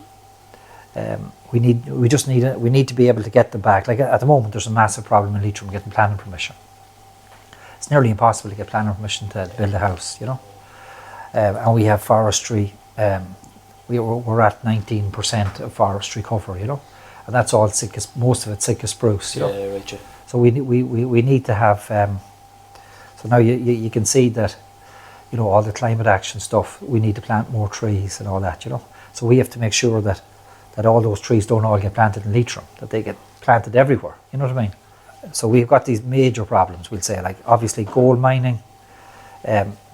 we need to be able to get them back. Like, at the moment, there's a massive problem in Leitrim getting planning permission. It's nearly impossible to get planning permission to build a house. And we have forestry. We're at 19% of forestry cover. And that's all most of it Sitka spruce. Yeah, right. Yeah. So we need to have. So now you can see that, all the climate action stuff. We need to plant more trees and all that. So we have to make sure that all those trees don't all get planted in Leitrim, that they get planted everywhere. You know what I mean? So we've got these major problems. We'll say, like, obviously gold mining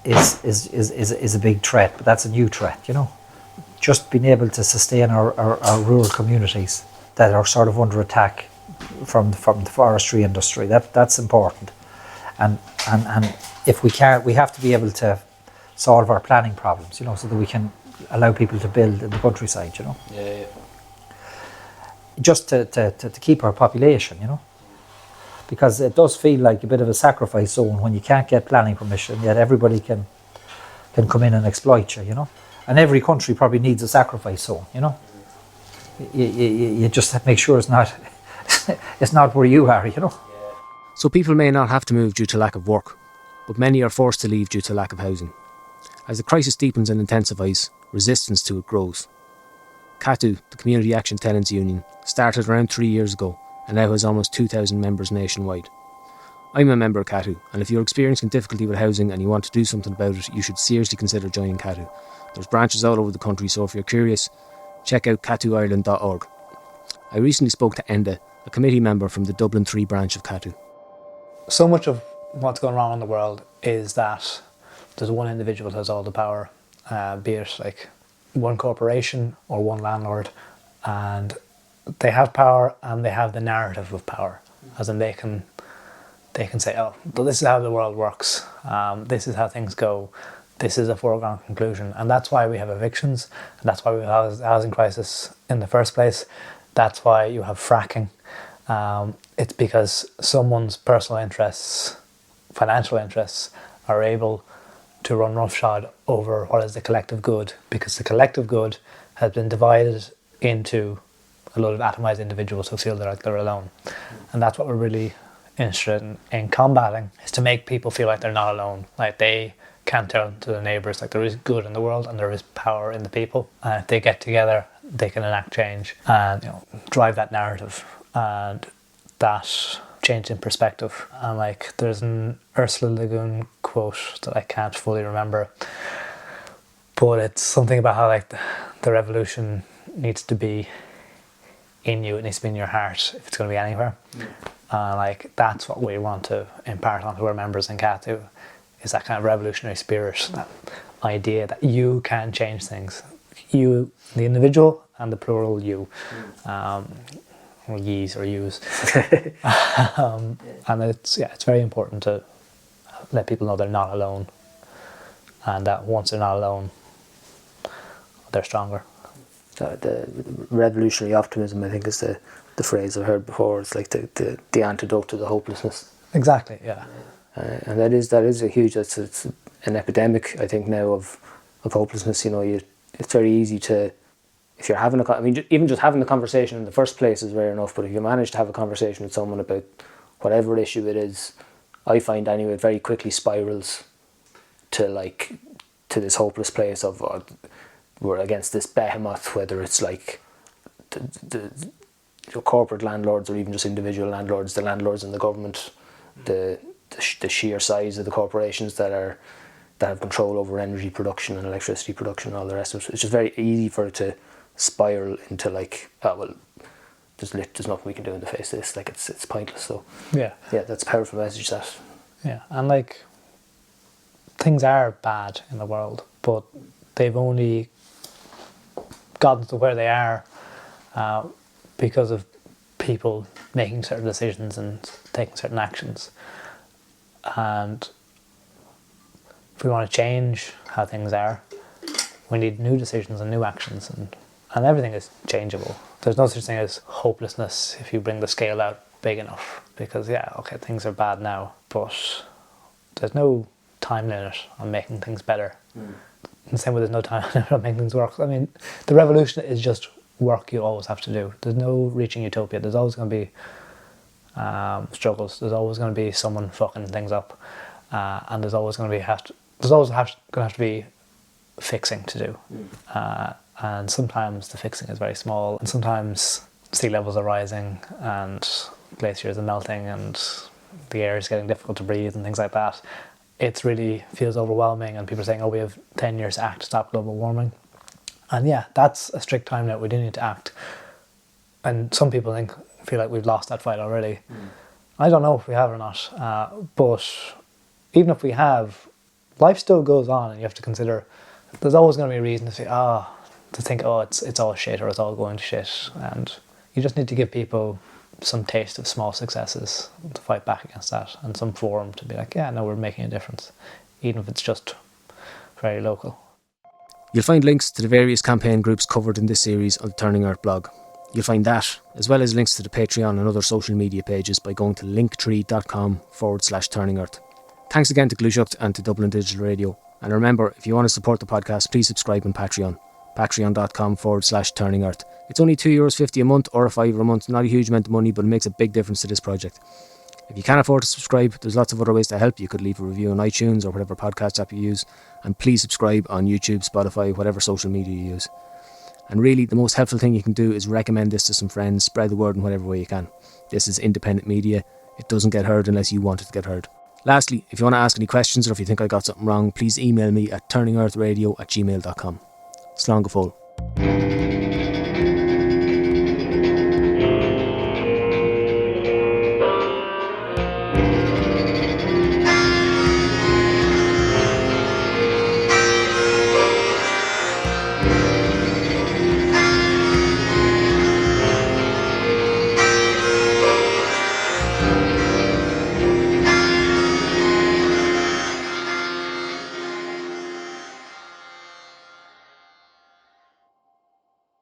is a big threat, but that's a new threat. Just being able to sustain our rural communities that are sort of under attack from the forestry industry. That's important, and if we can't, we have to be able to solve our planning problems, so that we can allow people to build in the countryside. Yeah. Just to keep our population, because it does feel like a bit of a sacrifice zone when you can't get planning permission, yet everybody can come in and exploit you. And every country probably needs a sacrifice zone. You just have to make sure it's not where you are. So people may not have to move due to lack of work, but many are forced to leave due to lack of housing. As the crisis deepens and intensifies, resistance to it grows. CATU, the Community Action Tenants Union, started around 3 years ago and now has almost 2,000 members nationwide. I'm a member of CATU, and if you're experiencing difficulty with housing and you want to do something about it, you should seriously consider joining CATU. There's branches all over the country, so if you're curious, check out catuireland.org. I recently spoke to Enda, a committee member from the Dublin 3 branch of CATU. So much of what's going on in the world is that there's one individual that has all the power, be it like one corporation or one landlord, and they have power and they have the narrative of power, as in they can say, oh, well, this is how the world works, this is how things go, this is a foregone conclusion. And that's why we have evictions, and that's why we have a housing crisis in the first place. That's why you have fracking. It's because someone's personal interests, financial interests, are able to run roughshod over what is the collective good, because the collective good has been divided into a lot of atomized individuals who feel like they're alone. And that's what we're really interested in combating, is to make people feel like they're not alone, like they can turn to their neighbours, like there is good in the world and there is power in the people, and if they get together they can enact change and drive that narrative and that change in perspective. And like there's an Ursula Le Guin quote that I can't fully remember, but it's something about how like the revolution needs to be in you, it needs to be in your heart if it's going to be anywhere. Like that's what we want to impart onto our members in CATU, is that kind of revolutionary spirit, that idea that you can change things, you, the individual, and the plural you, or ye's or you's. And it's very important to let people know they're not alone, and that once they're not alone, they're stronger. The revolutionary optimism, I think, is the phrase I've heard before. It's like the antidote to the hopelessness. Exactly, yeah. And that is a huge, it's an epidemic, I think, now of hopelessness. It's very easy to, if you're having even just having the conversation in the first place is rare enough, but if you manage to have a conversation with someone about whatever issue it is, I find anyway, it very quickly spirals to this hopeless place of we're against this behemoth, whether it's like the corporate landlords or even just individual landlords, the landlords and the government, the sheer size of the corporations that have control over energy production and electricity production and all the rest of it. It's just very easy for it to spiral into like, there's nothing we can do in the face of this, like it's pointless. So yeah, that's a powerful message, that. Yeah, and like things are bad in the world, but they've only gotten to where they are because of people making certain decisions and taking certain actions. And if we want to change how things are, we need new decisions and new actions, and everything is changeable. There's no such thing as hopelessness if you bring the scale out big enough, because things are bad now, but there's no time limit on making things better. In the same way there's no time limit on making things work. I mean, the revolution is just work you always have to do. There's no reaching utopia. There's always going to be struggles. There's always going to be someone fucking things up, and there's always going to have to be fixing to do. And sometimes the fixing is very small, and sometimes sea levels are rising and glaciers are melting and the air is getting difficult to breathe and things like that. It really feels overwhelming, and people are saying, we have 10 years to act to stop global warming. And yeah, that's a strict time limit. We do need to act. And some people feel like we've lost that fight already. I don't know if we have or not. But even if we have, life still goes on, and you have to consider there's always going to be a reason to say, it's all shit, or it's all going to shit. And you just need to give people some taste of small successes to fight back against that, and some forum to be like, we're making a difference, even if it's just very local. You'll find links to the various campaign groups covered in this series on the Turning Earth blog. You'll find that, as well as links to the Patreon and other social media pages, by going to linktree.com/Turning Earth. Thanks again to Glúiseacht and to Dublin Digital Radio. And remember, if you want to support the podcast, please subscribe on Patreon. Patreon.com/Turning Earth. It's only €2.50 a month or €5 a month. Not a huge amount of money, but it makes a big difference to this project. If you can't afford to subscribe, there's lots of other ways to help. You could leave a review on iTunes or whatever podcast app you use. And please subscribe on YouTube, Spotify, whatever social media you use. And really, the most helpful thing you can do is recommend this to some friends. Spread the word in whatever way you can. This is independent media. It doesn't get heard unless you want it to get heard. Lastly, if you want to ask any questions, or if you think I got something wrong, please email me at turningearthradio@gmail.com. Slán go fóill.